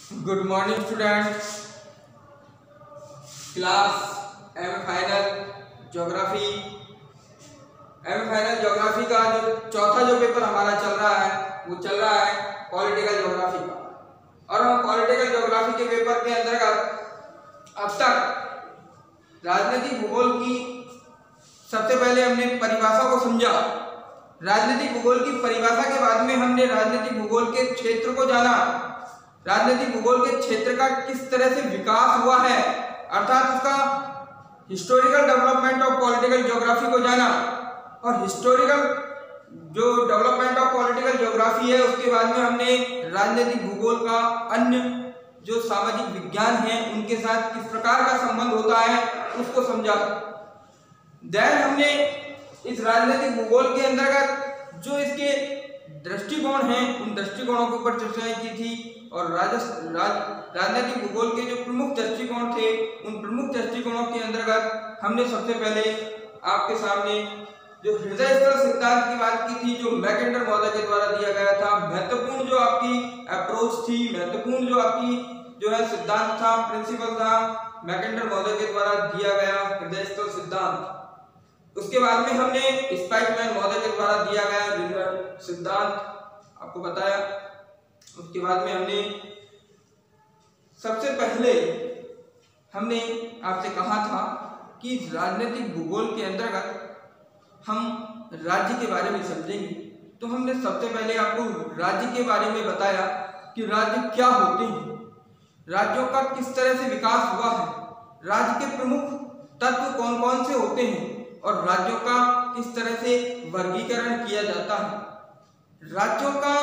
Good morning students. Class एम final geography का जो चौथा पेपर हमारा चल रहा है वो चल रहा है पॉलिटिकल ज्योग्राफी का। और हम पॉलिटिकल ज्योग्राफी के पेपर के अंतर्गत अब तक राजनीतिक भूगोल की सबसे पहले हमने परिभाषा को समझा। राजनीतिक भूगोल की परिभाषा के बाद में हमने राजनीतिक भूगोल के क्षेत्र को जाना। राजनीतिक भूगोल के क्षेत्र का किस तरह से विकास हुआ है, अर्थात उसका historical development of political geography को जाना। और हिस्टोरिकल जो डेवलपमेंट ऑफ पॉलिटिकल ज्योग्राफी है उसके बाद में हमने राजनीतिक भूगोल का अन्य जो सामाजिक विज्ञान है उनके साथ किस प्रकार का संबंध होता है उसको समझा। देन हमने इस राजनीतिक भूगोल के अंतर्गत जो इसके दृष्टिकोण हैं उन दृष्टिकोणों के ऊपर चर्चाएं की थी। और राजनीतिक भूगोल के जो प्रमुख दृष्टिकोण थे उन प्रमुख दृष्टिकोणों के अंतर्गत हमने सबसे पहले आपके सामने जो हृदय स्थल सिद्धांत की बात की थी, जो मैकेंडर महोदय के द्वारा दिया गया था। महत्वपूर्ण जो आपकी अप्रोच थी, महत्वपूर्ण जो आपकी जो है सिद्धांत था, प्रिंसिपल था, मैकेंडर महोदय के द्वारा दिया गया हृदय स्थल सिद्धांत। उसके बाद में हमने स्पाइकमैन महोदय के द्वारा दिया गया रिंगर सिद्धांत आपको बताया। उसके बाद में हमने सबसे पहले हमने आपसे कहा था कि राजनीतिक भूगोल के अंतर्गत हम राज्य के बारे में समझेंगे। तो हमने सबसे पहले आपको राज्य के बारे में बताया कि राज्य क्या होते हैं, राज्यों का किस तरह से विकास हुआ है, राज्य के प्रमुख तत्व कौन कौन से होते हैं और राज्यों का किस तरह से वर्गीकरण किया जाता है। राज्यों का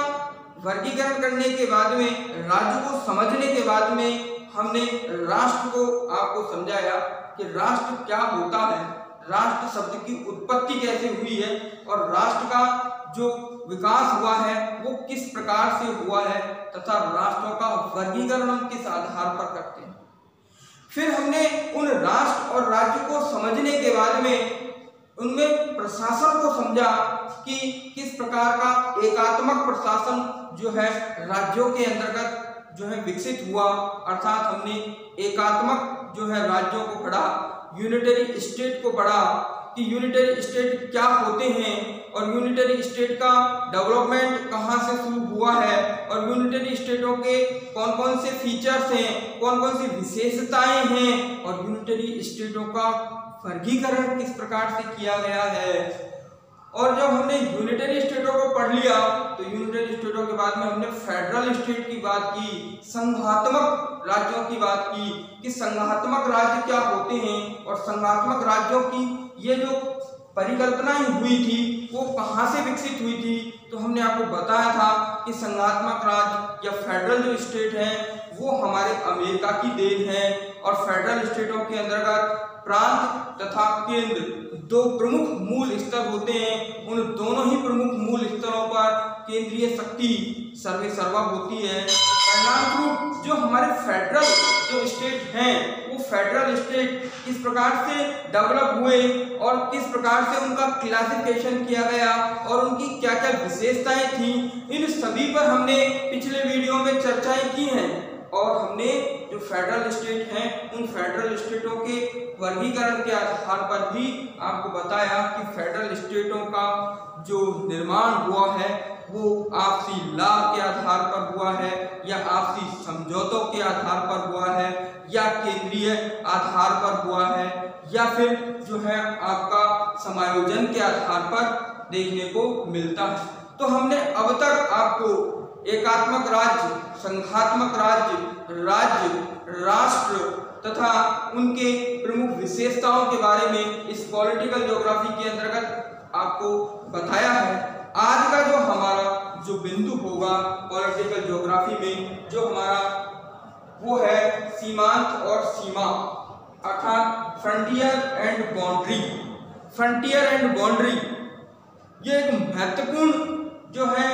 वर्गीकरण करने के बाद में, राज्य को समझने के बाद में हमने राष्ट्र को आपको समझाया कि राष्ट्र क्या होता है, राष्ट्र शब्द की उत्पत्ति कैसे हुई है और राष्ट्र का जो विकास हुआ है वो किस प्रकार से हुआ है तथा राष्ट्रों का वर्गीकरण हम किस आधार पर करते हैं। फिर हमने उन राष्ट्र और राज्य को समझने के बाद में उनमें प्रशासन को समझा कि किस प्रकार का एकात्मक प्रशासन जो है राज्यों के अंतर्गत जो है विकसित हुआ। अर्थात हमने एकात्मक जो है राज्यों को पढ़ा, यूनिटरी स्टेट को पढ़ा कि यूनिटरी स्टेट क्या होते हैं और यूनिटरी स्टेट का डेवलपमेंट कहाँ से शुरू हुआ है और यूनिटरी स्टेटों के कौन कौन से फीचर्स हैं, कौन कौन सी विशेषताएं हैं और यूनिटरी स्टेटों का वर्गीकरण किस प्रकार से किया गया है। और जब हमने यूनिटरी स्टेटों को पढ़ लिया तो यूनिटरी स्टेटों के बाद में हमने फेडरल स्टेट की बात की, संघात्मक राज्यों की बात की कि संघात्मक राज्य क्या होते हैं और संघात्मक राज्यों की ये जो परिकल्पनाएं हुई थी वो कहाँ से विकसित हुई थी। तो हमने आपको बताया था कि संघात्मक राज्य या फेडरल जो स्टेट है वो हमारे अमेरिका की देन है। और फेडरल स्टेटों के अंतर्गत प्रांत तथा केंद्र दो प्रमुख मूल स्तर होते हैं। उन दोनों ही प्रमुख मूल स्तरों पर केंद्रीय शक्ति सर्वे सर्वा होती है। परिणामस्वरूप जो हमारे फेडरल जो स्टेट हैं वो फेडरल स्टेट किस प्रकार से डेवलप हुए और किस प्रकार से उनका क्लासिफिकेशन किया गया और उनकी क्या क्या विशेषताएं थी, इन सभी पर हमने पिछले वीडियो में चर्चाएं की हैं। और हमने जो फेडरल स्टेट हैं उन फेडरल स्टेटों के वर्गीकरण के आधार पर भी आपको बताया कि फेडरल स्टेटों का जो निर्माण हुआ है वो आपसी लॉ के आधार पर हुआ है या आपसी समझौतों के आधार पर हुआ है या केंद्रीय आधार पर हुआ है या फिर जो है आपका समायोजन के आधार पर देखने को मिलता है। तो हमने अब तक आपको एकात्मक राज्य, संघात्मक राज्य, राज्य, राष्ट्र तथा उनके प्रमुख विशेषताओं के बारे में इस पॉलिटिकल ज्योग्राफी के अंतर्गत आपको बताया है। आज का जो हमारा जो बिंदु होगा पॉलिटिकल ज्योग्राफी में जो हमारा वो है सीमांत और सीमा, अर्थात frontier and boundary. Frontier and boundary ये एक महत्वपूर्ण जो है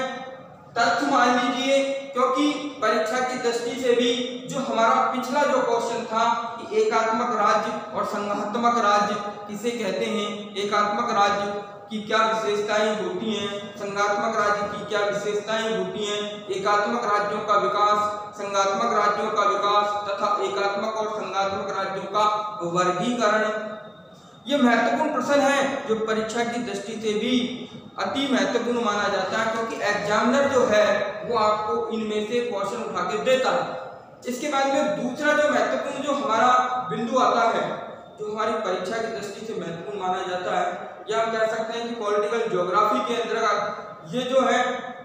तथ्य मान लीजिए, क्योंकि परीक्षा की दृष्टि से भी जो हमारा पिछला जो क्वेश्चन था कि एकात्मक राज्य और संघात्मक राज्य किसे कहते हैं, एकात्मक राज्य की क्या विशेषताएं होती हैं, संघात्मक राज्य की क्या विशेषताएं होती हैं, एकात्मक राज्यों का विकास, संघात्मक राज्यों का विकास तथा एकात्मक और संघात्मक राज्यों का वर्गीकरण। ये महत्वपूर्ण प्रश्न है जो परीक्षा की दृष्टि से भी अति महत्वपूर्ण माना जाता है, क्योंकि एग्जामिनर जो है वो आपको इनमें से क्वेश्चन उठा के देता है। इसके बाद में दूसरा जो महत्वपूर्ण जो हमारा बिंदु आता है, जो हमारी परीक्षा की दृष्टि से महत्वपूर्ण माना जाता है, या हम कह सकते हैं कि पॉलिटिकल ज्योग्राफी के अंतर्गत ये जो है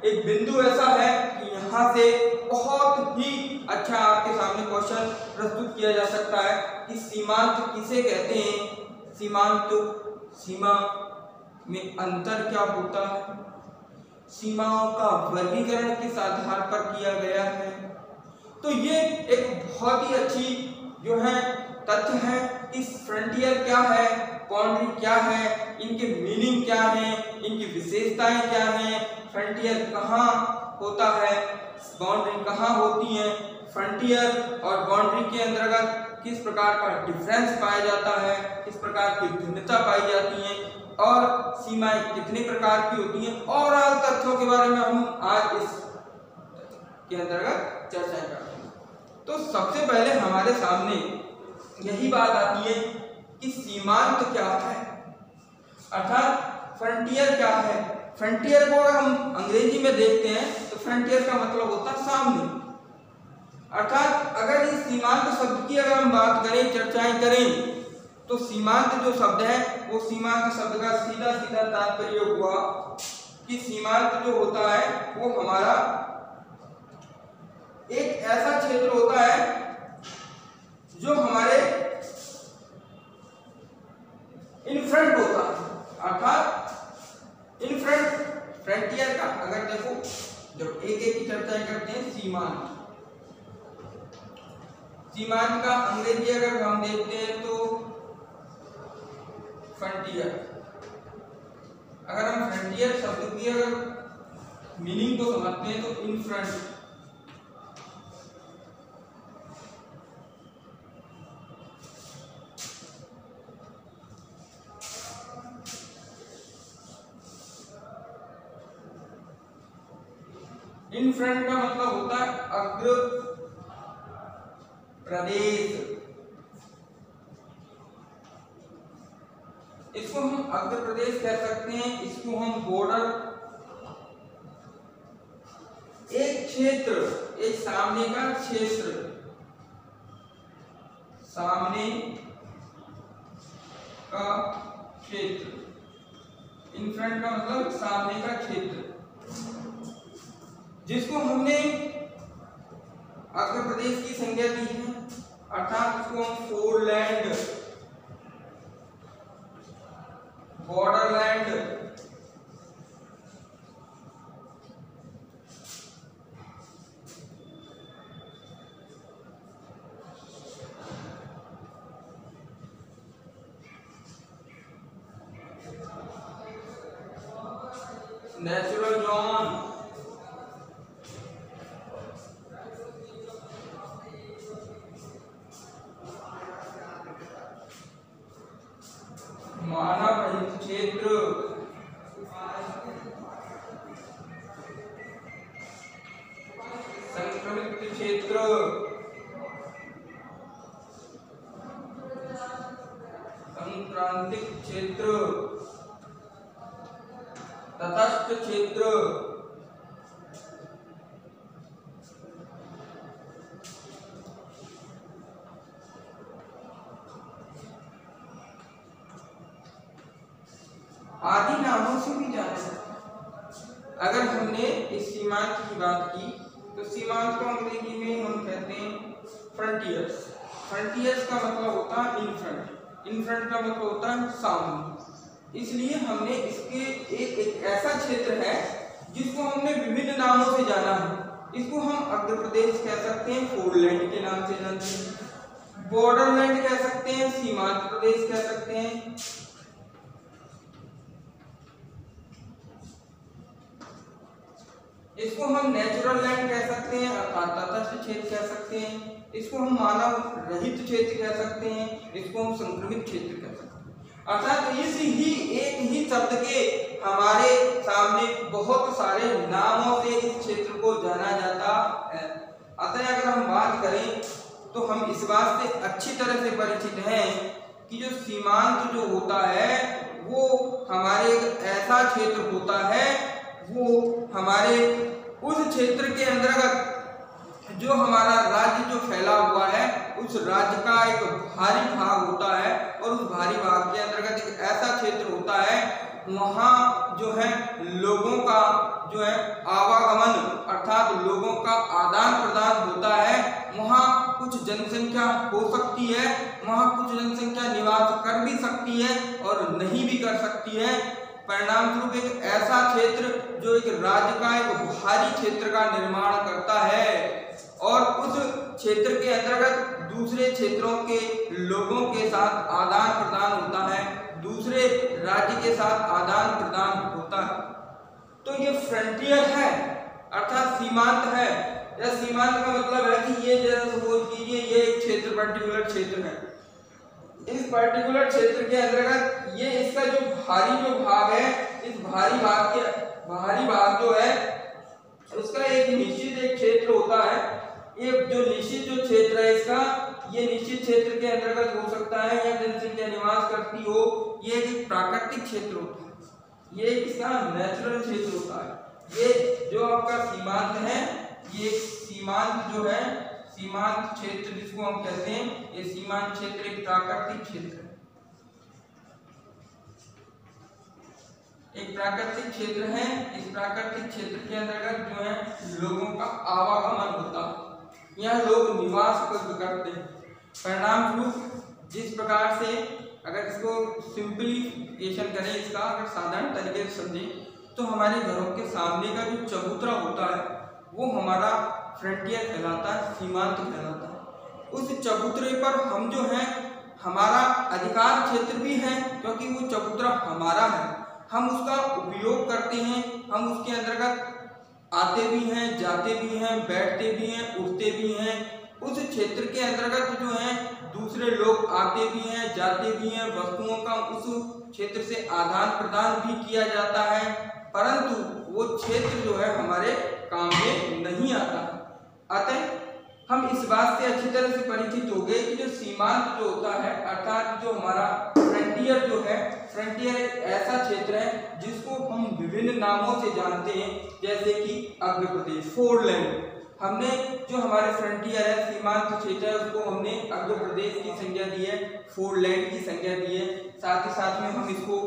एक बिंदु ऐसा है कि यहाँ से बहुत ही अच्छा आपके सामने क्वेश्चन प्रस्तुत किया जा सकता है कि सीमांत किसे कहते हैं, सीमांत, सीमा में अंतर क्या होता है, सीमाओं का वर्गीकरण किस आधार पर किया गया है। तो ये एक बहुत ही अच्छी जो है तथ्य है कि फ्रंटियर क्या है, बाउंड्री क्या है, इनके मीनिंग क्या है, इनकी विशेषताएं क्या हैं, फ्रंटियर कहाँ होता है, बाउंड्री कहाँ होती है, फ्रंटियर और बाउंड्री के अंतर्गत किस प्रकार का डिफरेंस पाया जाता है, किस प्रकार की भिन्नता पाई जाती है और सीमाएं कितने प्रकार की होती हैं, और तथ्यों के बारे में हम आज इस के अंतर्गत चर्चा करते हैं। तो सबसे पहले हमारे सामने यही बात आती है कि सीमांत क्या है, अर्थात फ्रंटियर क्या है। फ्रंटियर को अगर हम अंग्रेजी में देखते हैं तो फ्रंटियर का मतलब होता है सामने, अर्थात अगर इस सीमांत शब्द की अगर हम बात करें, चर्चाएं करें, तो सीमांत जो शब्द है वो सीमांत शब्द का सीधा सीधा तात्पर्य हुआ कि सीमांत जो होता है वो हमारा एक ऐसा क्षेत्र होता है जो हमारे इन फ्रंट होता है, अर्थात इन फ्रंट। फ्रंटियर का अगर देखो, जब एक एक की चर्चा करते हैं, सीमांत, सीमांत का अंग्रेजी अगर हम देखते हैं तो फ्रंटियर। अगर हम फ्रंटियर शब्द की अगर मीनिंग को समझते हैं तो इन फ्रंट, इन फ्रंट का मतलब होता है अग्र प्रदेश। इसको हम अग्र प्रदेश कह सकते हैं, इसको हम बॉर्डर, एक क्षेत्र, एक सामने का क्षेत्र, सामने का क्षेत्र, इन फ्रंट का मतलब सामने का क्षेत्र, जिसको हमने अग्र प्रदेश की संज्ञा दी है, अर्थात इसको हम फोरलैंड, बॉर्डरलैंड, नेचुरल जोन, मानव रहित क्षेत्र, संक्रमित क्षेत्र, संक्रांतिक क्षेत्र, तटस्थ क्षेत्र, आदि नामों से भी जाना जाता है। अगर हमने इस सीमांत की बात की तो सीमांत को अंग्रेजी में हम कहते हैं फ्रंटियर्स। फ्रंटियर्स का मतलब होता है इन फ्रंट, इन फ्रंट का मतलब होता है सामने। इसलिए हमने इसके एक ऐसा क्षेत्र है जिसको हमने विभिन्न नामों से जाना है। इसको हम अग्र प्रदेश कह सकते हैं, फोरलैंड के नाम से जानते हैं, बॉर्डरलैंड कह सकते हैं, सीमांत प्रदेश कह सकते हैं, इसको हम नेचुरल लैंड कह सकते हैं, अर्थात तटस्थ क्षेत्र कह सकते हैं, इसको हम मानव रहित क्षेत्र कह सकते हैं, इसको हम संक्रमित क्षेत्र कह सकते हैं। अर्थात इस ही एक ही शब्द के हमारे सामने बहुत सारे नामों से इस क्षेत्र को जाना जाता है। अतः अगर हम बात करें तो हम इस बात से अच्छी तरह से परिचित हैं कि जो सीमांत जो होता है वो हमारे एक ऐसा क्षेत्र होता है, वो हमारे उस क्षेत्र के अंतर्गत जो हमारा राज्य जो फैला हुआ है उस राज्य का एक भारी भाग होता है, और उस भारी भाग के अंतर्गत एक ऐसा क्षेत्र होता है वहाँ जो है लोगों का जो है आवागमन अर्थात लोगों का आदान प्रदान होता है। वहाँ कुछ जनसंख्या हो सकती है, वहाँ कुछ जनसंख्या निवास कर भी सकती है और नहीं भी कर सकती है। परिणाम स्वरूप एक ऐसा क्षेत्र जो एक राज्य का एक भारी क्षेत्र का निर्माण करता है, और उस क्षेत्र के अंतर्गत दूसरे क्षेत्रों के लोगों के साथ आदान प्रदान होता है, दूसरे राज्य के साथ आदान प्रदान होता है। तो ये फ्रंटियर है अर्थात सीमांत है। या सीमांत का मतलब है कि ये जैसे सपोज कीजिए ये एक क्षेत्र पर्टिकुलर क्षेत्र है, इस पर्टिकुलर क्षेत्र के अंतर्गत ये इसका जो भाग है, इस भारी भाग जो है उसका एक निश्चित एक क्षेत्र होता है। ये जो निश्चित जो क्षेत्र है इसका, ये निश्चित क्षेत्र के अंतर्गत हो सकता है या जनसंख्या निवास करती हो, ये एक प्राकृतिक क्षेत्र होता है, ये इसका नेचुरल क्षेत्र होता है। ये जो आपका सीमांत है, ये सीमांत जो है सीमांत क्षेत्र जिसको हम कहते हैं, ये सीमांत क्षेत्र एक प्राकृतिक क्षेत्र है, एक प्राकृतिक क्षेत्र है। इस प्राकृतिक क्षेत्र के अंतर्गत जो है लोगों का आवागमन होता है, यहाँ लोग निवास करते हैं। परिणाम स्वरूप जिस प्रकार से अगर इसको सिंपलीफिकेशन करें, इसका अगर साधारण तरीके से समझें तो हमारे घरों के सामने का जो चबूतरा होता है वो हमारा फ्रंटियर कहलाता है, सीमांत कहलाता है। उस चबूतरे पर हम जो हैं हमारा अधिकार क्षेत्र भी है, क्योंकि वो चबूतरा हमारा है, हम उसका उपयोग करते हैं, हम उसके अंतर्गत आते भी हैं, जाते भी हैं, बैठते भी हैं, उठते भी हैं। उस क्षेत्र के अंतर्गत जो है दूसरे लोग आते भी हैं, जाते भी हैं, वस्तुओं का उस क्षेत्र से आदान प्रदान भी किया जाता है, परंतु वो क्षेत्र जो है हमारे काम में नहीं आता। अतः हम इस बात से अच्छी तरह से परिचित हो गए कि जो सीमांत जो होता है अर्थात जो हमारा फ्रंटियर जो है, फ्रंटियर एक ऐसा क्षेत्र है जिसको हम विभिन्न नामों से जानते हैं, जैसे कि अग्र प्रदेश, फोरलैंड। हमने जो हमारे फ्रंटियर है सीमांत क्षेत्र है उसको हमने अग्र प्रदेश की संज्ञा दी है, फोरलैंड की संज्ञा दी है। साथ ही साथ में हम इसको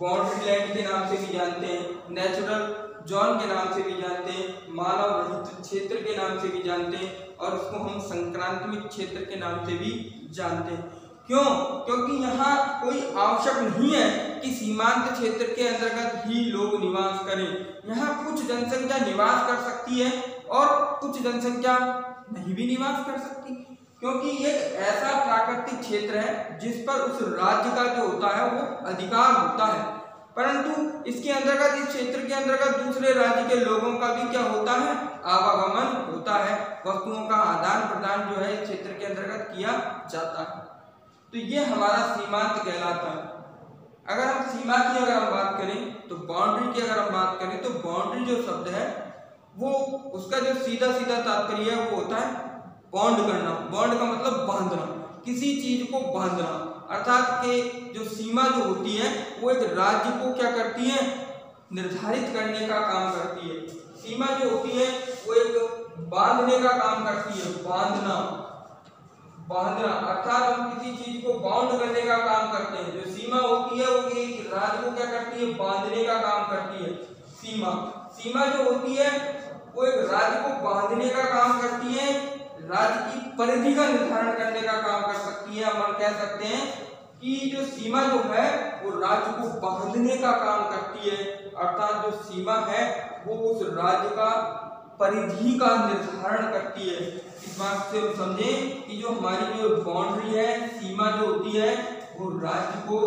बाउंड्री लैंड के नाम से भी जानते हैं, नेचुरल जोन के नाम से भी जानते हैं, मानव रहित क्षेत्र के नाम से भी जानते हैं, और उसको हम संक्रांतिक क्षेत्र के नाम से भी जानते हैं। क्यों? क्योंकि यहाँ कोई आवश्यक नहीं है कि सीमांत क्षेत्र के अंतर्गत ही लोग निवास करें। यहाँ कुछ जनसंख्या निवास कर सकती है और कुछ जनसंख्या नहीं भी निवास कर सकती, क्योंकि ये ऐसा प्राकृतिक क्षेत्र है जिस पर उस राज्य का जो होता है वो अधिकार होता है, परंतु इसके अंतर्गत इस क्षेत्र के अंतर्गत दूसरे राज्य के लोगों का भी क्या होता है, आवागमन होता है, वस्तुओं का आदान प्रदान जो है इस क्षेत्र के अंतर्गत किया जाता है। तो ये हमारा सीमांत कहलाता है। अगर हम सीमा की अगर हम बात करें तो बाउंड्री की अगर हम बात करें तो बाउंड्री जो शब्द है वो उसका जो सीधा सीधा तात्पर्य है वो होता है बॉन्ड करना। बॉन्ड का मतलब बांधना, किसी चीज को बांधना, अर्थात के जो सीमा जो होती है वो एक राज्य को क्या करती है, निर्धारित करने का काम करती है। सीमा जो होती है वो एक बांधने का काम करती है, बांधना अर्थात हम किसी चीज को बाउंड करने का काम करते हैं। जो सीमा होती है वो एक राज्य को क्या करती है, बांधने का काम करती है। सीमा जो होती है वो एक राज्य को बांधने का काम करती है, राज्य की परिधि का निर्धारण करने का काम कर सकती है। हम कह सकते हैं कि जो सीमा जो है वो राज्य को बांधने का काम करती है, अर्थात जो सीमा है वो उस राज्य का परिधि का निर्धारण करती है। इस बात से हम समझें कि जो हमारी जो बाउंड्री है, सीमा जो होती है वो राज्य को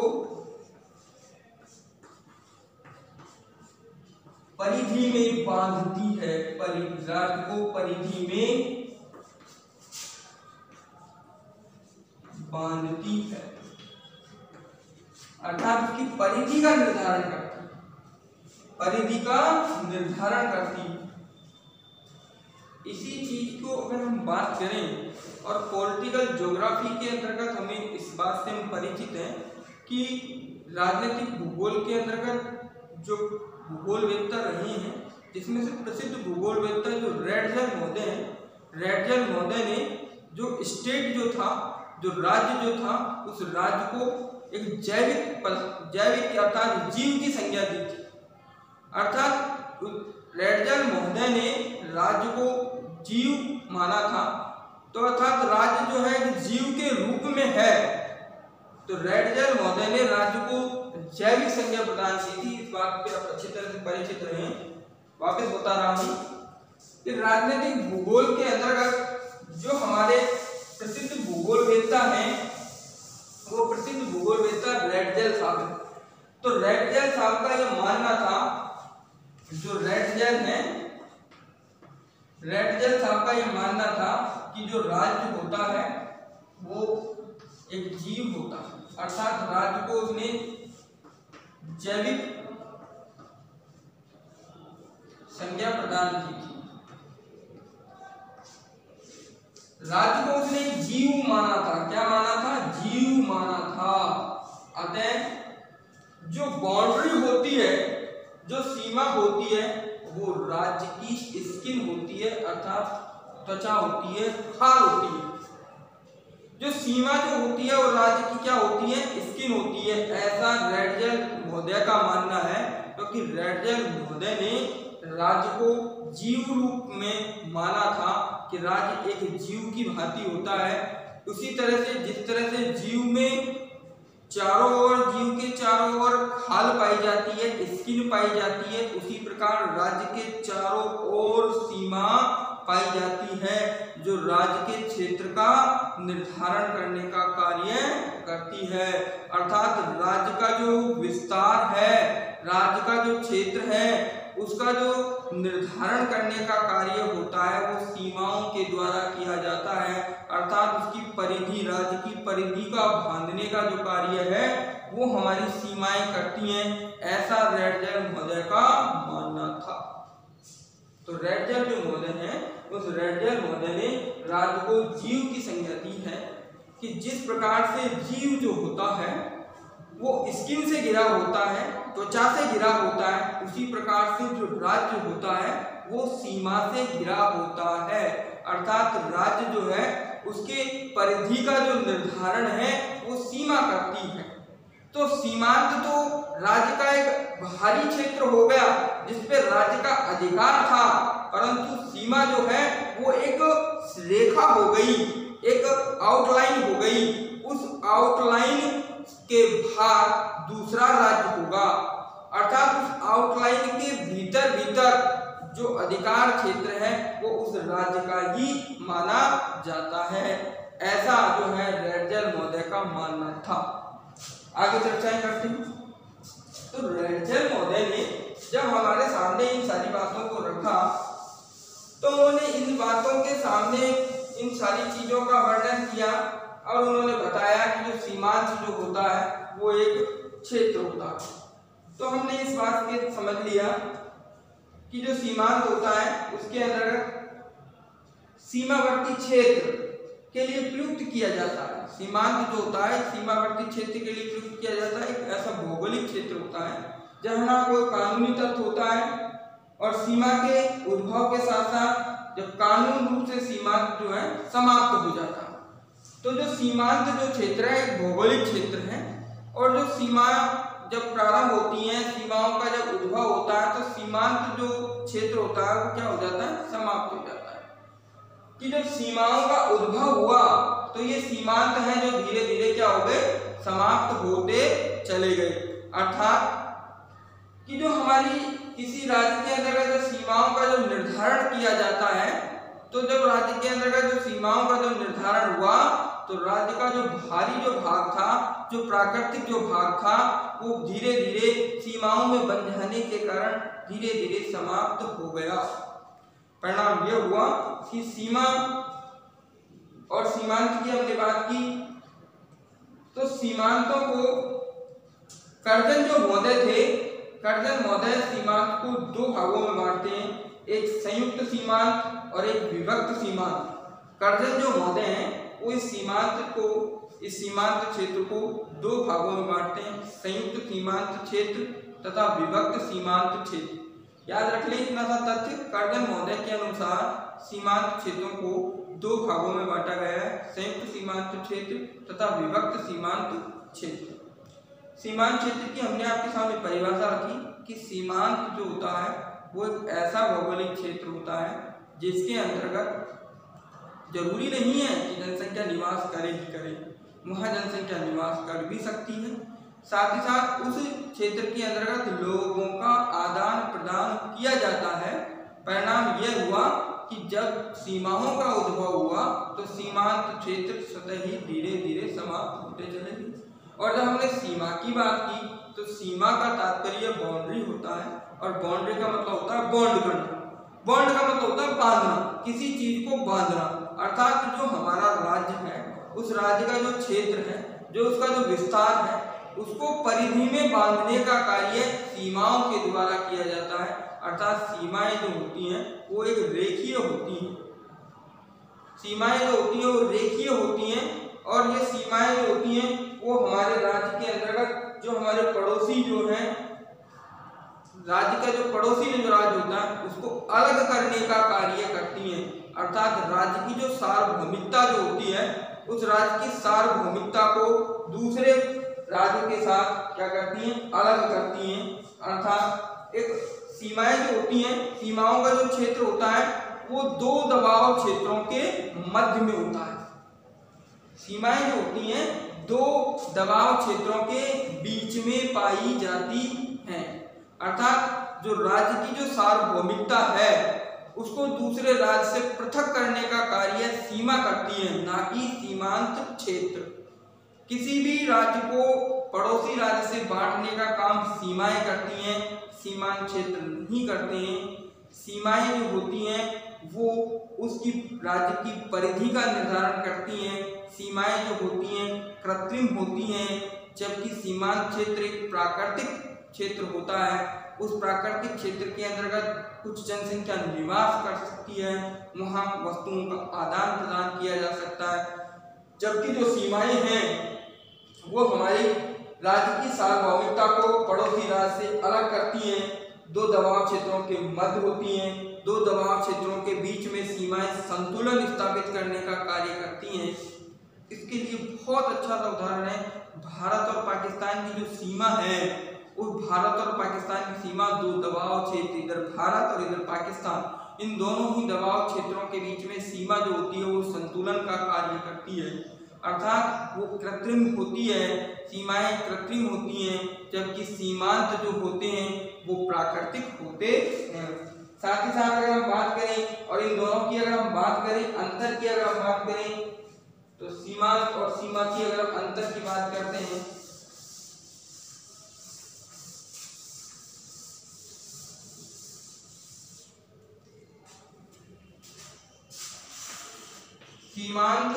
परिधि में बांधती है, राज्य को परिधि में बांधती है। अर्थात उसकी परिधि का निर्धारण करती, परिधि का निर्धारण करती। इसी चीज को अगर हम बात करें और पॉलिटिकल ज्योग्राफी के अंतर्गत हमें इस बात से हम परिचित हैं कि राजनीतिक भूगोल के अंतर्गत जो भूगोलवेत्ता रहे हैं, जिसमें से प्रसिद्ध भूगोलवेत्ता जो रैटजल महोदय हैं, रैटजल महोदय ने जो स्टेट जो था, जो राज्य जो था, उस राज्य को एक जैविक अर्थात जीव की संज्ञा दी थी। अर्थात रैटजल महोदय ने राज्य को जीव माना था, तो अर्थात राज्य जो है जीव के रूप में है, तो रैटजल महोदय ने राज्य को जैविक संज्ञा प्रदान की थी। इस बात पे आप अच्छी तरह से परिचित रहे। वापस बता रहा हूं कि राजनीतिक भूगोल के अंतर्गत जो हमारे प्रसिद्ध भूगोलवेत्ता हैं, वो प्रसिद्ध भूगोलवेत्ता रैटजल साहब है। तो रैटजल साहब का यह मानना था, जो रैटजल है, रैटजल साहब का यह मानना था कि जो राज्य होता है वो एक जीव होता है, अर्थात राज्य को उसने जैविक संज्ञा प्रदान की थी। राज्य को उसने जीव माना था। क्या माना था? जीव माना था। अतः जो बाउंड्री होती है, जो सीमा होती है, वो राज्य की स्किन होती है, अर्थात त्वचा होती है, खाल होती है। जो सीमा जो होती है वो राज्य की क्या होती है? स्किन होती है। ऐसा रैटजल महोदय का मानना है, क्योंकि रैटजल महोदय ने राज्य को जीव रूप में माना था कि राज्य एक जीव की भांति होता है। उसी तरह से जिस तरह से जीव में चारों ओर, जीव के चारों ओर खाल पाई जाती है, स्किन पाई जाती है, उसी प्रकार राज्य के चारों ओर सीमा पाई जाती है, जो राज्य के क्षेत्र का निर्धारण करने का कार्य करती है। अर्थात राज्य का जो विस्तार है, राज्य का जो क्षेत्र है, उसका जो निर्धारण करने का कार्य होता है वो सीमाओं के द्वारा किया जाता है। अर्थात उसकी परिधि, राज्य की परिधि का बांधने का जो कार्य है वो हमारी सीमाएं करती हैं। ऐसा रैटजल महोदय का मानना था। तो रैटजल जो महोदय हैं, उस रैटजल महोदय ने राज्य को जीव की संज्ञा दी है कि जिस प्रकार से जीव जो होता है वो स्किन से घिरा होता है, त्वचा से घिरा होता है, उसी प्रकार से जो राज्य होता है वो सीमा से घिरा होता है। अर्थात राज्य जो है उसके परिधि का जो निर्धारण है वो सीमा करती है। तो सीमांत तो राज्य का एक बाहरी क्षेत्र हो गया जिसपे राज्य का अधिकार था, परंतु सीमा जो है वो एक रेखा हो गई, एक आउटलाइन हो गई। उस आउटलाइन के बाहर दूसरा राज्य होगा, अर्थात उस आउटलाइन के भीतर भीतर जो अधिकार क्षेत्र है वो उस राज्य का ही माना जाता है। ऐसा जो है रैटजल महोदय का मानना था। आगे चर्चाएं करते हैं। तो रैटजल महोदय ने जब हमारे सामने इन सारी बातों को रखा, तो उन्होंने इन बातों के सामने इन सारी चीजों का वर्णन किया और उन्होंने बताया कि जो सीमांत जो होता है वो एक क्षेत्र होता है। तो हमने इस बात के समझ लिया कि जो सीमांत होता है उसके अंतर्गत सीमावर्ती क्षेत्र के लिए प्रयुक्त किया जाता है। सीमांत जो होता है सीमावर्ती क्षेत्र के लिए प्रयुक्त किया जाता है। एक ऐसा भौगोलिक क्षेत्र होता है जहाँ ना कोई कानूनी तथ्य होता है और सीमा के उद्भव के साथ साथ जब कानून रूप से सीमांत जो है समाप्त हो जाता है। तो जो सीमांत जो क्षेत्र है एक भौगोलिक क्षेत्र है, और जो सीमा जब प्रारंभ होती है, सीमाओं का जब उद्भव होता है, तो सीमांत जो क्षेत्र होता है वो क्या हो जाता है? समाप्त हो जाता है। कि जब सीमाओं का उद्भव हुआ तो ये सीमांत हैं जो धीरे धीरे क्या हो गए? समाप्त होते चले गए। अर्थात कि जो हमारी किसी राज्य के अंतर्गत जो सीमाओं का जो निर्धारण किया जाता है, तो जब राज्य के अंतर्गत जो सीमाओं का जो निर्धारण हुआ तो राज्य का जो भारी जो भाग था, जो प्राकृतिक जो भाग था, वो धीरे धीरे सीमाओं में बन जाने के कारण धीरे धीरे समाप्त हो गया। परिणाम यह हुआ कि सीमा और सीमांत की हमने बात की, तो सीमांतों को कर्जन जो महोदय थे, कर्जन महोदय सीमांत को दो भागों में बांटते हैं, एक संयुक्त सीमांत और एक विभक्त सीमांत। कर्जन जो महोदय हैं वो इस सीमांत क्षेत्र को दो भागों में बांटते हैं, संयुक्त सीमांत क्षेत्र तथा विभक्त सीमांत क्षेत्र। याद रख लें इतना सा तथ्य, कर्जन महोदय के अनुसार सीमांत क्षेत्रों को दो भागों में बांटा गया है, संयुक्त सीमांत क्षेत्र तथा विभक्त सीमांत क्षेत्र। सीमांत क्षेत्र की हमने आपके सामने परिभाषा रखी कि सीमांत जो होता है वो एक ऐसा भौगोलिक क्षेत्र होता है जिसके अंतर्गत जरूरी नहीं है कि जनसंख्या निवास करे ही करे, वहाँ जनसंख्या निवास कर भी सकती है। साथ ही साथ उस क्षेत्र के अंतर्गत लोगों का आदान प्रदान किया जाता है। परिणाम यह हुआ कि जब सीमाओं का उद्भव हुआ तो सीमांत क्षेत्र स्वतः ही धीरे धीरे समाप्त होते चले गए। और जब हमने सीमा की बात की तो सीमा का तात्पर्य बाउंड्री होता है, और बाउंड्री का मतलब होता है बॉन्ड करना। बॉन्ड का मतलब होता है बांधना, किसी चीज को बांधना। अर्थात जो हमारा राज्य है उस राज्य का जो क्षेत्र है, जो उसका जो विस्तार है, उसको परिधि में बांधने का कार्य सीमाओं के द्वारा किया जाता है। अर्थात सीमाएं जो होती हैं वो एक रेखीय होती हैं, सीमाएं जो होती हैं वो रेखीय होती हैं। और ये सीमाएं जो होती हैं वो हमारे राज्य के अंतर्गत जो हमारे पड़ोसी जो हैं, राज्य का जो पड़ोसी जो राज्य होता है उसको अलग करने का कार्य करती हैं। अर्थात राज्य की जो सार्वभौमिकता जो होती है, उस राज्य की सार्वभौमिकता को दूसरे राज्य के साथ क्या करती हैं, अलग करती हैं। अर्थात एक सीमाएं जो होती हैं, सीमाओं का जो क्षेत्र होता है वो दो दबाव क्षेत्रों के मध्य में होता है। सीमाएं जो होती हैं दो दबाव क्षेत्रों के बीच में पाई जाती हैं। अर्थात जो राज्य की जो सार्वभौमिकता है उसको दूसरे राज्य से पृथक करने का कार्य सीमा करती है, ना कि सीमांत क्षेत्र। किसी भी राज्य को पड़ोसी राज्य से बांटने का काम सीमाएं करती हैं, सीमांत क्षेत्र नहीं करते हैं। सीमाएं जो होती हैं वो उसकी राज्य की परिधि का निर्धारण करती हैं। सीमाएं जो होती हैं कृत्रिम होती हैं, जबकि सीमांत क्षेत्र एक प्राकृतिक क्षेत्र होता है। उस प्राकृतिक क्षेत्र के अंतर्गत कुछ जनसंख्या निवास कर सकती है, वहाँ वस्तुओं का आदान प्रदान किया जा सकता है। जबकि जो सीमाएं हैं वो हमारी राज्य की सार्वभौमिकता को पड़ोसी राज्य से अलग करती हैं, दो दबाव क्षेत्रों के मध्य होती हैं। दो दबाव क्षेत्रों के बीच में सीमाएं संतुलन स्थापित करने का कार्य करती हैं। इसके लिए बहुत अच्छा सा उदाहरण है भारत और पाकिस्तान की जो सीमा है। उस भारत और पाकिस्तान की सीमा दो दबाव क्षेत्र, इधर भारत और इधर पाकिस्तान, इन दोनों ही दबाव क्षेत्रों के बीच में सीमा जो होती है वो संतुलन का कार्य करती है। अर्थात वो कृत्रिम होती है, सीमाएं कृत्रिम होती हैं, जबकि सीमांत जो होते हैं वो प्राकृतिक होते हैं। साथ ही साथ अगर हम बात करें और इन दोनों की अगर हम बात करें, अंतर की अगर हम बात करें, तो सीमांत और सीमा की अगर हम अंतर की बात करते हैं, सीमांत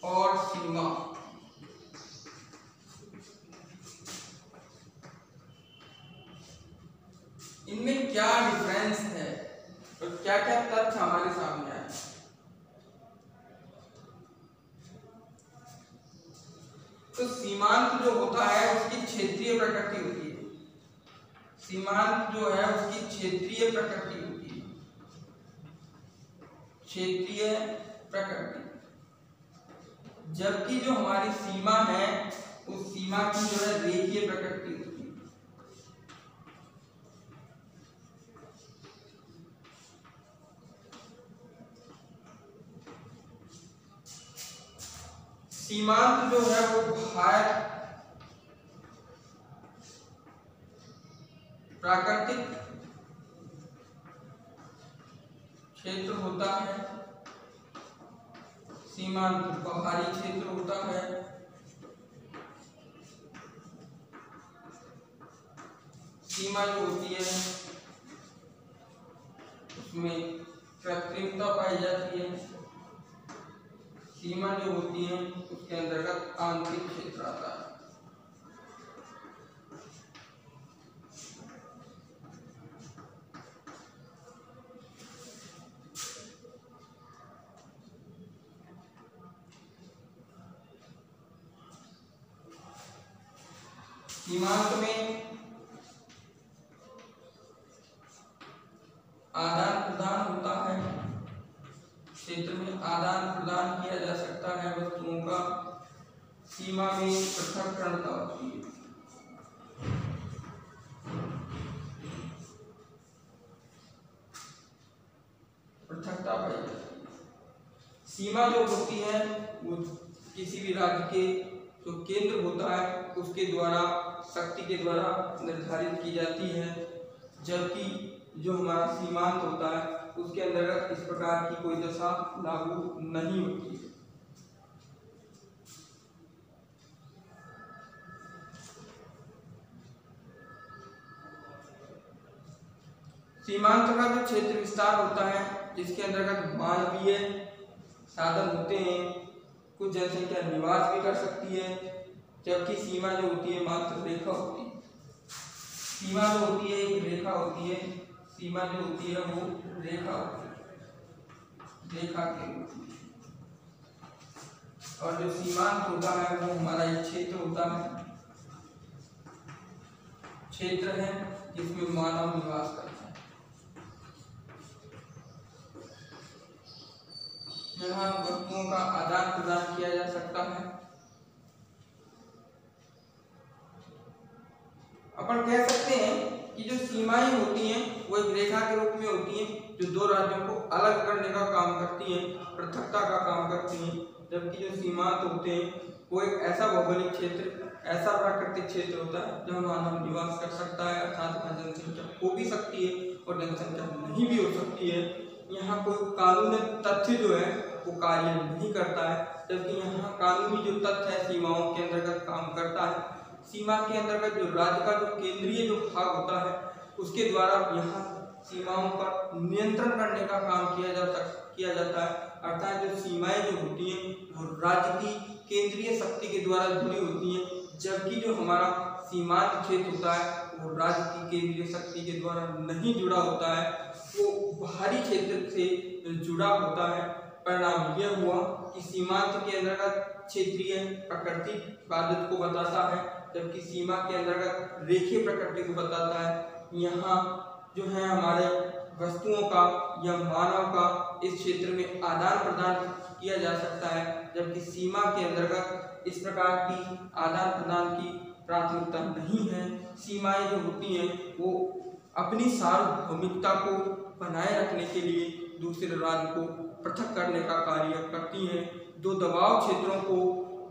और सीमा, इनमें क्या डिफरेंस है और क्या क्या तथ्य हमारे सामने आए। तो सीमांत जो होता है उसकी क्षेत्रीय प्रकृति होती है। सीमांत जो है उसकी क्षेत्रीय प्रकृति होती है, क्षेत्रीय प्रकृति। जबकि जो हमारी सीमा है उस सीमा की जो है रेखीय प्रकृति होती है। सीमांत जो है वो बाह्य प्राकृतिक क्षेत्र होता है, सीमांत बाहरी क्षेत्र होता है। सीमा जो होती है उसमें कृत्रिमता पाई जाती है। सीमा जो होती है उसके अंतर्गत आंतरिक क्षेत्र आता है। सीमांत में आदान प्रदान होता है, क्षेत्र में आदान प्रदान किया जा सकता है वस्तुओं का, सीमा में पृथक्करणता होती है। पृथकता पाई जाती है। सीमा जो होती है वो किसी भी राज्य के जो केंद्र होता है उसके द्वारा, शक्ति के द्वारा निर्धारित की जाती है, जबकि जो हमारा सीमांत होता है उसके अंतर्गत इस प्रकार की कोई दशा लागू नहीं होती है। सीमांत का जो क्षेत्र विस्तार होता है जिसके अंतर्गत मानवीय साधन होते हैं, कुछ जनसंख्या निवास भी कर सकती है, जबकि सीमा जो होती है मात्र रेखा होती है। सीमा जो होती है एक रेखा होती है, सीमा जो होती है वो रेखा होती है, रेखा के रूप में। और जो सीमांत होता है वो हमारा एक क्षेत्र होता है, क्षेत्र है जिसमें मानव निवास करता है। यहाँ वस्तुओं का आदान प्रदान किया जा सकता है। अपन कह सकते हैं कि जो सीमाएं होती हैं वो एक रेखा के रूप में होती हैं जो दो राज्यों को अलग करने का काम करती हैं, पृथकता का काम करती हैं, जबकि जो सीमांत होते हैं वो एक ऐसा भौगोलिक क्षेत्र, ऐसा प्राकृतिक क्षेत्र होता है जहाँ मानव निवास कर सकता है, अर्थात वहाँ जनसंख्या हो भी सकती है और जनसंख्या नहीं भी हो सकती है। यहाँ कोई कानूनी तथ्य जो है वो कार्य नहीं करता है, जबकि यहाँ कानूनी जो तथ्य है सीमाओं के अंतर्गत काम करता है। सीमा के अंतर्गत जो राज्य का जो केंद्रीय जो भाग होता है उसके द्वारा यहाँ सीमाओं पर नियंत्रण करने का काम किया जाता है, अर्थात जो सीमाएं जो होती हैं वो राज्य की केंद्रीय शक्ति के द्वारा जुड़ी होती हैं, जबकि जो हमारा सीमांत क्षेत्र होता है वो राज्य की केंद्रीय शक्ति के द्वारा नहीं जुड़ा होता है, वो बाहरी क्षेत्र से जुड़ा होता है। परिणाम यह हुआ कि सीमांत के अंतर्गत क्षेत्रीय प्रकृति बाधित को बताता है, जबकि सीमा के अंतर्गत रेखीय प्रकृति को बताता है। यहाँ जो है हमारे वस्तुओं का या मानव का इस क्षेत्र में आदान प्रदान किया जा सकता है, जबकि सीमा के अंतर्गत इस प्रकार की आदान प्रदान की प्राथमिकता नहीं है। सीमाएं जो होती हैं वो अपनी सार्वभौमिकता को बनाए रखने के लिए दूसरे राज्य को पृथक करने का कार्य करती हैं। दो दबाव क्षेत्रों को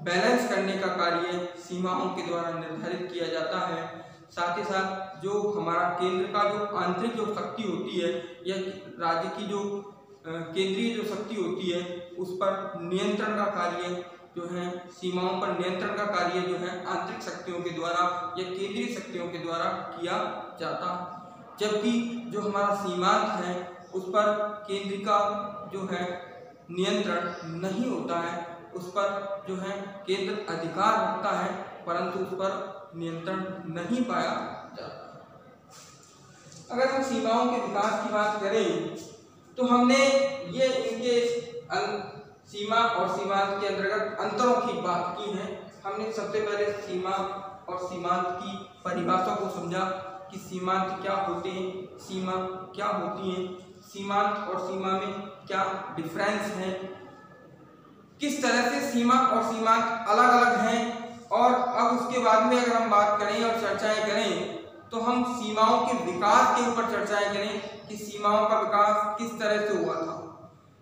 बैलेंस करने का कार्य सीमाओं के द्वारा निर्धारित किया जाता है। साथ ही साथ जो हमारा केंद्र का जो आंतरिक जो शक्ति होती है या राज्य की जो केंद्रीय जो शक्ति होती है उस पर नियंत्रण का कार्य जो है, सीमाओं पर नियंत्रण का कार्य जो है आंतरिक शक्तियों के द्वारा या केंद्रीय शक्तियों के द्वारा किया जाता है, जबकि जो हमारा सीमांत है उस पर केंद्र का जो है नियंत्रण नहीं होता है, उस पर जो है केंद्र अधिकार रखता है परंतु उस पर नियंत्रण नहीं पाया जाता। अगर हम सीमाओं के विकास की बात करें तो हमने ये इनके सीमा और सीमांत के अंतर्गत अंतरों की बात की है। हमने सबसे पहले सीमा और सीमांत की परिभाषा को समझा कि सीमांत क्या होते हैं, सीमा क्या होती है, सीमांत और सीमा में क्या डिफरेंस है, किस तरह से सीमा और सीमांत अलग अलग हैं। और अब उसके बाद में अगर हम बात करें और चर्चाएं करें तो हम सीमाओं के विकास के ऊपर चर्चाएं करें कि सीमाओं का विकास किस तरह से हुआ था।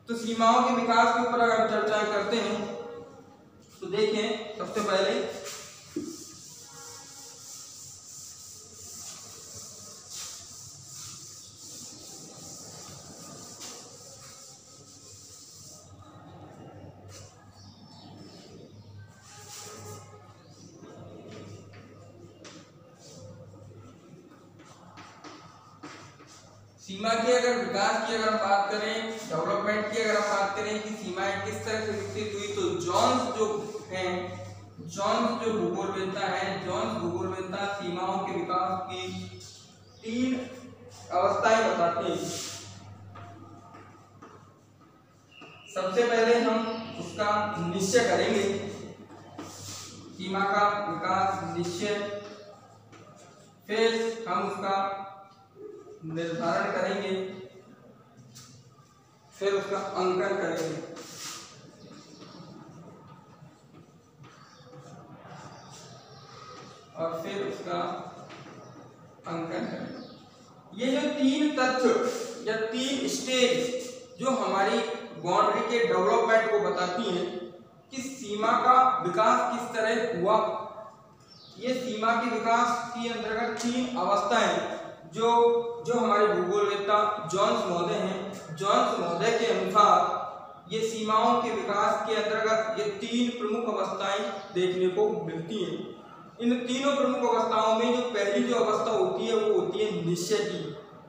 तो सीमाओं के विकास के ऊपर अगर हम चर्चाएं करते हैं तो देखें सबसे पहले सीमा के अगर विकास की अगर हम बात करें, डेवलपमेंट की अगर हम बात करें कि सीमाएं किस तरह से विकसित हुई, तो जॉन्स जो हैं, जॉन्स जो भूगोलवेत्ता है, जॉन्स भूगोलवेत्ता सीमाओं के विकास की 3 अवस्थाएं बताते हैं। सबसे पहले हम उसका निश्चय करेंगे, सीमा का विकास निश्चय फिर हम उसका निर्धारण करेंगे, फिर उसका अंकन करेंगे। और फिर उसका अंकन करेंगे। ये जो 3 तथ्य या 3 स्टेज जो हमारी बाउंड्री के डेवलपमेंट को बताती हैं कि सीमा का विकास किस तरह हुआ। ये सीमा के विकास के अंतर्गत 3 अवस्थाएं जो हमारे भूगोलवेत्ता जॉन्स महोदय हैं, जॉन्स महोदय के अनुसार ये सीमाओं के विकास के अंतर्गत ये 3 प्रमुख अवस्थाएं देखने को मिलती हैं। इन तीनों प्रमुख अवस्थाओं में जो पहली जो अवस्था होती है वो होती है निश्चय की,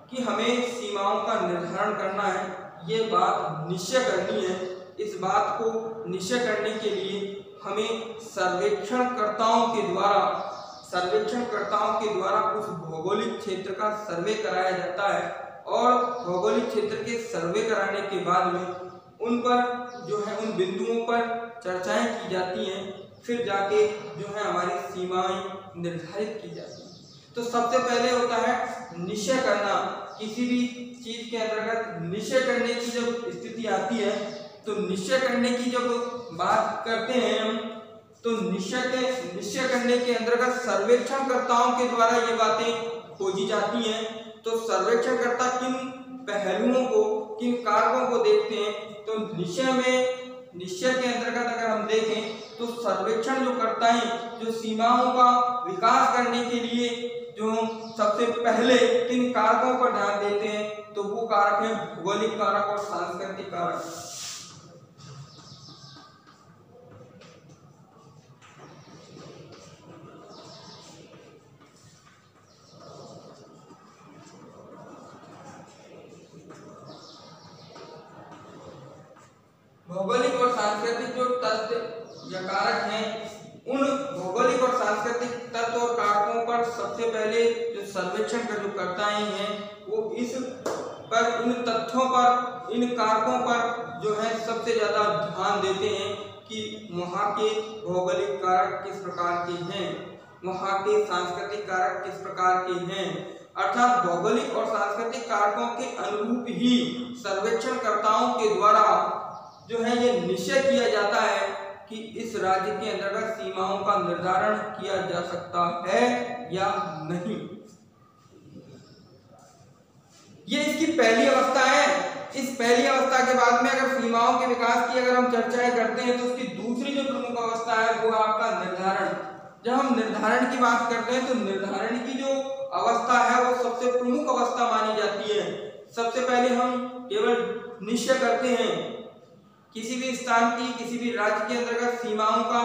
कि हमें सीमाओं का निर्धारण करना है, ये बात निश्चय करनी है। इस बात को निश्चय करने के लिए हमें सर्वेक्षणकर्ताओं के द्वारा उस भौगोलिक क्षेत्र का सर्वे कराया जाता है और भौगोलिक क्षेत्र के सर्वे कराने के बाद में उन पर जो है उन बिंदुओं पर चर्चाएं की जाती हैं, फिर जाके जो है हमारी सीमाएं निर्धारित की जाती हैं। तो सबसे पहले होता है निश्चय करना। किसी भी चीज के अंतर्गत निश्चय करने की जब स्थिति आती है तो निश्चय करने की जब बात करते हैं हम, तो निश्चय करने के अंतर्गत सर्वेक्षणकर्ताओं के द्वारा ये बातें खोजी जाती हैं। तो सर्वेक्षणकर्ता किन पहलुओं को, किन कारकों को देखते हैं, तो निश्चय के अंतर्गत अगर हम देखें तो सर्वेक्षण जो करता है, जो सीमाओं का विकास करने के लिए जो सबसे पहले किन कारकों पर ध्यान देते हैं, तो वो कारक है भौगोलिक कारक और सांस्कृतिक कारक। भौगोलिक और सांस्कृतिक जो तथ्य या कारक हैं, उन भौगोलिक और सांस्कृतिक तत्व और कारकों पर सबसे पहले जो सर्वेक्षण का जो करता हैं वो इस पर, इन तथ्यों पर, इन कारकों पर जो है सबसे ज्यादा ध्यान देते हैं कि वहाँ के भौगोलिक कारक किस प्रकार के हैं, वहाँ के सांस्कृतिक कारक किस प्रकार के हैं। अर्थात भौगोलिक और सांस्कृतिक कारकों के अनुरूप ही सर्वेक्षणकर्ताओं के द्वारा जो है ये निश्चय किया जाता है कि इस राज्य के अंतर्गत सीमाओं का निर्धारण किया जा सकता है या नहीं। ये इसकी पहली अवस्था है। इस पहली अवस्था के बाद में अगर सीमाओं के विकास की अगर हम चर्चाएं करते हैं तो उसकी दूसरी जो प्रमुख अवस्था है वो आपका निर्धारण। जब हम निर्धारण की बात करते हैं तो निर्धारण की जो अवस्था है वो सबसे प्रमुख अवस्था मानी जाती है। सबसे पहले हम केवल निश्चय करते हैं किसी भी स्थान की, किसी भी राज्य के अंतर्गत सीमाओं का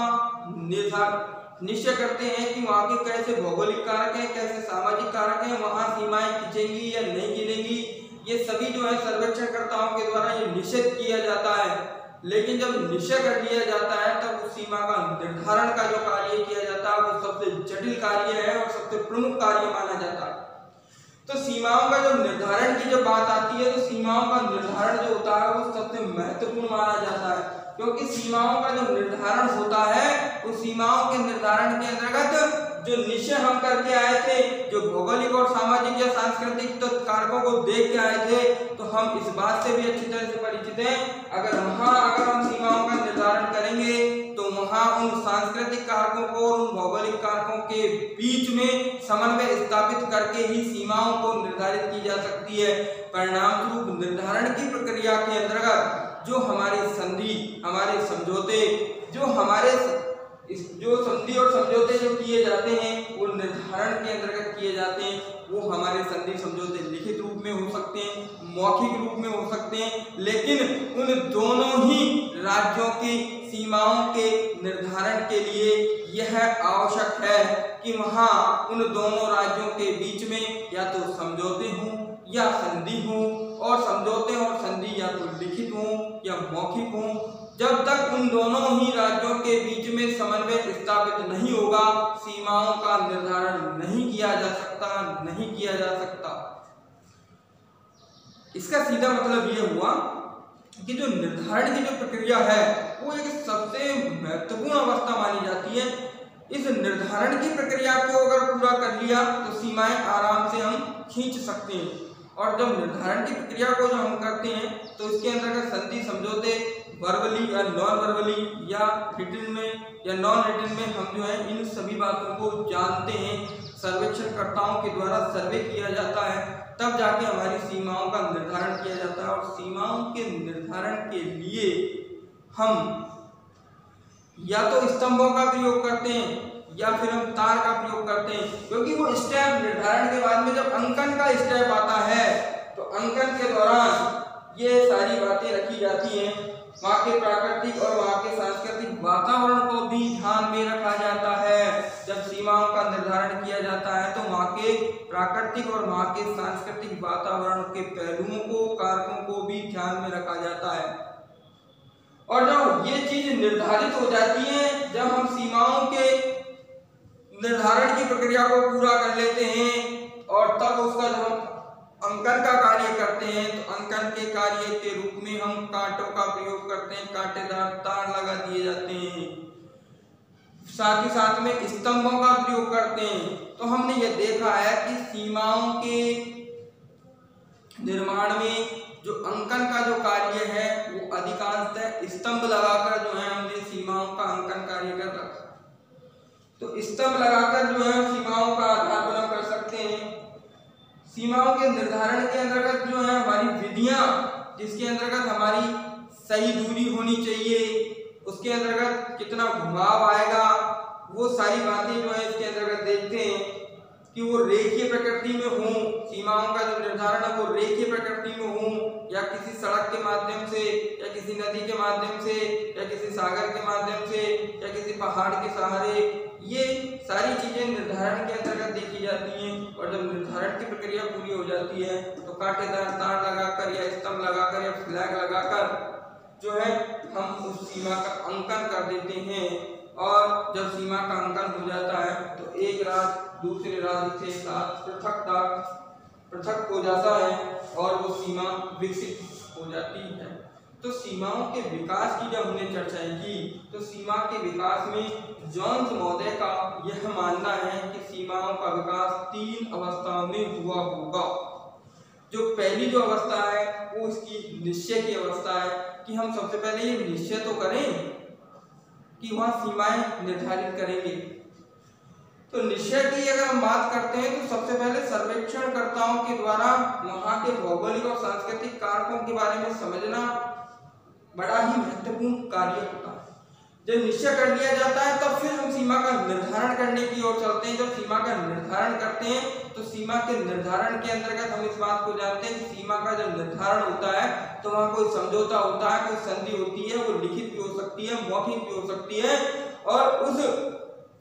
निश्चय करते हैं कि वहाँ के कैसे भौगोलिक कारक हैं, कैसे सामाजिक कारक हैं, वहाँ सीमाएं खिंचेंगी या नहीं गिरेंगी, ये सभी जो है सर्वेक्षणकर्ताओं के द्वारा ये निश्चित किया जाता है। लेकिन जब निश्चय कर लिया जाता है तब उस सीमा का निर्धारण का जो कार्य किया जाता है वो सबसे जटिल कार्य है और सबसे प्रमुख कार्य माना जाता है। तो सीमाओं का जो निर्धारण की जब बात आती है तो सीमाओं का निर्धारण जो होता है वो सबसे महत्वपूर्ण माना जाता है, क्योंकि सीमाओं का जो निर्धारण होता है उस सीमाओं के निर्धारण के अंतर्गत जो निश्चय हम करके आए थे, जो भौगोलिक और सामाजिक या सांस्कृतिक तो कारकों को देख के आए थे, तो हम इस बात से भी अच्छी तरह से परिचित हैं अगर हम सीमाओं का निर्धारण करेंगे तो वहाँ उन सांस्कृतिक कारकों को और उन भौगोलिक कारकों के बीच में समन्वय स्थापित करके ही सीमाओं को निर्धारित की जा सकती है। परिणाम स्वरूप निर्धारण की प्रक्रिया के अंतर्गत जो हमारी संधि, हमारे समझौते, जो संधि और समझौते जो किए जाते हैं वो निर्धारण के अंतर्गत किए जाते हैं। वो हमारे संधि समझौते लिखित रूप में हो सकते हैं, मौखिक रूप में हो सकते हैं, लेकिन उन दोनों ही राज्यों की सीमाओं के निर्धारण के लिए यह आवश्यक है कि वहाँ उन दोनों राज्यों के बीच में या तो समझौते हों या संधि हों, और समझौते और संधि या तो लिखित हों या मौखिक हों। जब तक उन दोनों ही राज्यों के बीच में समन्वय स्थापित नहीं होगा सीमाओं का निर्धारण नहीं किया जा सकता। इसका सीधा मतलब यह हुआ कि जो निर्धारण की जो प्रक्रिया है वो एक सबसे महत्वपूर्ण अवस्था मानी जाती है। इस निर्धारण की प्रक्रिया को अगर पूरा कर लिया तो सीमाएं आराम से हम खींच सकते हैं। और जब निर्धारण की प्रक्रिया को जो हम करते हैं तो इसके अंतर्गत संधि समझौते वर्बली या नॉन वर्बली या रिटन में या नॉन रिटन में हम जो है इन सभी बातों को जानते हैं। सर्वेक्षणकर्ताओं के द्वारा सर्वे किया जाता है, तब जाके हमारी सीमाओं का निर्धारण किया जाता है। और सीमाओं के निर्धारण के लिए हम या तो स्तंभों का प्रयोग करते हैं या फिर हम तार का प्रयोग करते हैं, क्योंकि वो स्टेप निर्धारण के बाद में जब अंकन का स्टेप आता है तो अंकन के दौरान ये सारी बातें रखी जाती हैं। वहाँ के प्राकृतिक और वहाँ के सांस्कृतिक वातावरण को भी ध्यान में रखा जाता है। जब सीमाओं का निर्धारण किया जाता है तो वहाँ के प्राकृतिक और वहाँ के सांस्कृतिक वातावरण के पहलुओं को, कारकों को भी ध्यान में रखा जाता है। और जब ये चीज निर्धारित हो जाती है, जब हम सीमाओं के निर्धारण की प्रक्रिया को पूरा कर लेते हैं और तब उसका जब हम अंकन का कार्य करते हैं तो अंकन के कार्य के रूप में हम कांटों का प्रयोग करते हैं, कांटेदार तार लगा दिए जाते हैं, साथ ही साथ में स्तंभों का प्रयोग करते हैं। तो हमने ये देखा है कि सीमाओं के निर्माण में जो अंकन का जो कार्य है वो अधिकांशतः स्तंभ लगाकर जो है हमने सीमाओं का अंकन कार्य कर रखा। तो स्तंभ लगाकर जो है सीमाओं का आधार बना कर सकते हैं। सीमाओं के निर्धारण के अंतर्गत जो है हमारी विधियां, जिसके अंतर्गत हमारी सही दूरी होनी चाहिए, उसके अंतर्गत कितना घुमाव आएगा, वो सारी बातें जो है इसके अंतर्गत देखते हैं कि वो रेखीय प्रकृति में हो। सीमाओं का जो निर्धारण है वो रेखीय प्रकृति में हो, या किसी सड़क के माध्यम से, या किसी नदी के माध्यम से, या किसी सागर के माध्यम से, या किसी पहाड़ के सहारे, ये सारी चीजें निर्धारण के अंतर्गत देखी जाती हैं। और जब निर्धारण की प्रक्रिया पूरी हो जाती है तो कांटेदार तार लगाकर या स्तंभ लगाकर या फ्लैग लगाकर जो है हम उस सीमा का अंकन कर देते हैं। और जब सीमा का अंकन हो जाता है तो एक राज्य दूसरे राज्य से साथ पृथक हो जाता है और वो सीमा विकसित हो जाती है। तो सीमाओं के विकास की जब हमने चर्चा की तो सीमा के विकास में जोन्स महोदय का यह मानना है कि सीमाओं का विकास 3 अवस्थाओं में हुआ होगा। जो पहली जो अवस्था है वो इसकी निश्चय की अवस्था है कि हम सबसे पहले ये निश्चय तो करें कि वहाँ सीमाएं निर्धारित करेंगे। तो निश्चय की अगर हम बात करते हैं तो सबसे पहले सर्वेक्षणकर्ताओं के द्वारा वहाँ के भौगोलिक और सांस्कृतिक कारकों के बारे में समझना बड़ा ही महत्वपूर्ण कार्य होता है। जब निश्चय कर लिया जाता है तब फिर हम सीमा का निर्धारण करने की ओर चलते हैं। जब सीमा का निर्धारण करते हैं तो सीमा के निर्धारण के अंतर्गत हम इस बात को जानते हैं कि सीमा का जब निर्धारण होता है तो वहाँ कोई समझौता होता है, कोई संधि होती है, वो लिखित भी हो सकती है, मौखिक भी हो सकती है, और उस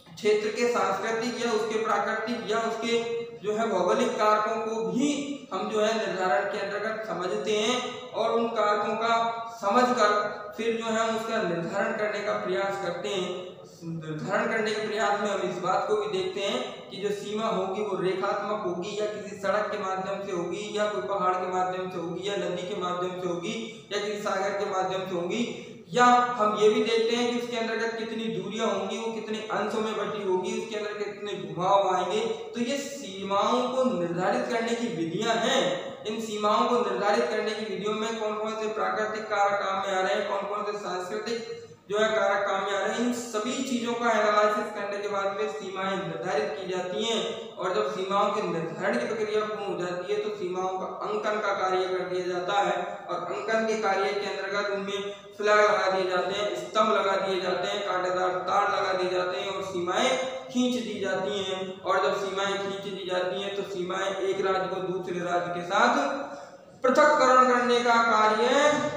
क्षेत्र के सांस्कृतिक या उसके प्राकृतिक या उसके जो है भौगोलिक कारकों को भी हम जो है निर्धारण के अंतर्गत समझते हैं। और उन कारकों का समझकर फिर जो है हम उसका निर्धारण करने का प्रयास करते हैं। निर्धारण करने के प्रयास में हम इस बात को भी देखते हैं कि जो सीमा होगी वो रेखात्मक होगी, या किसी सड़क के माध्यम से होगी, या कोई पहाड़ के माध्यम से होगी, या नदी के माध्यम से होगी, या किसी सागर के माध्यम से होगी, या हम ये भी देखते हैं कि उसके अंतर्गत कितनी दूरियां होंगी, वो कितने अंशों में बटी होगी, उसके अंदर कितने घुमाव आएंगे। तो ये सीमाओं को निर्धारित करने की विधियां हैं। इन सीमाओं को निर्धारित करने की विधियों में कौन कौन से प्राकृतिक कारक काम में आ रहे हैं, कौन कौन से सांस्कृतिक जो है कारक काम में आ रहे हैं, इन सभी चीजों का एनालिसिस करने के बाद में सीमाएं निर्धारित की जाती हैं। और जब सीमाओं के निर्धारण की प्रक्रिया पूर्ण हो जाती है तो सीमाओं का अंकन का कार्य कर दिया जाता है। और अंकन के कार्य के अंतर्गत उनमें फ्लैग लगा दिए जाते हैं, स्तंभ लगा दिए जाते हैं, कांटेदार तार लगा दिए जाते हैं और सीमाएं खींच दी जाती हैं। और जब सीमाएं खींच दी जाती हैं तो सीमाएं एक राज्य को दूसरे राज्य के साथ पृथक्करण करने का कार्य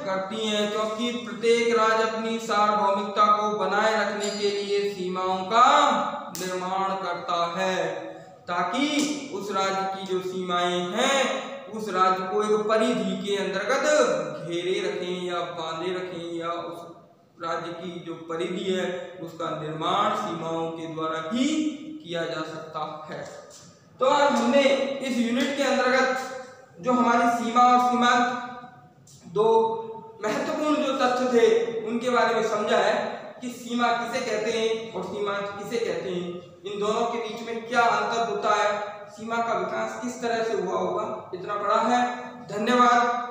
करती हैं, क्योंकि प्रत्येक राज्य अपनी सार्वभौमिकता को बनाए रखने के लिए सीमाओं का निर्माण करता है, ताकि उस राज्य की जो सीमाएं हैं उस राज्य को एक परिधि के अंतर्गत घेरे रखें या बांधे रखें, या उस राज्य की जो परिधि है उसका निर्माण सीमाओं के द्वारा ही किया जा सकता है। तो आज हमने इस यूनिट के अंतर्गत जो हमारी सीमा और सीमांत दो महत्वपूर्ण जो तथ्य थे उनके बारे में समझा है। कि सीमा किसे कहते हैं और सीमांत किसे कहते हैं, इन दोनों के बीच में क्या अंतर होता है, सीमा का विकास किस तरह से हुआ होगा, इतना पढ़ा है। धन्यवाद।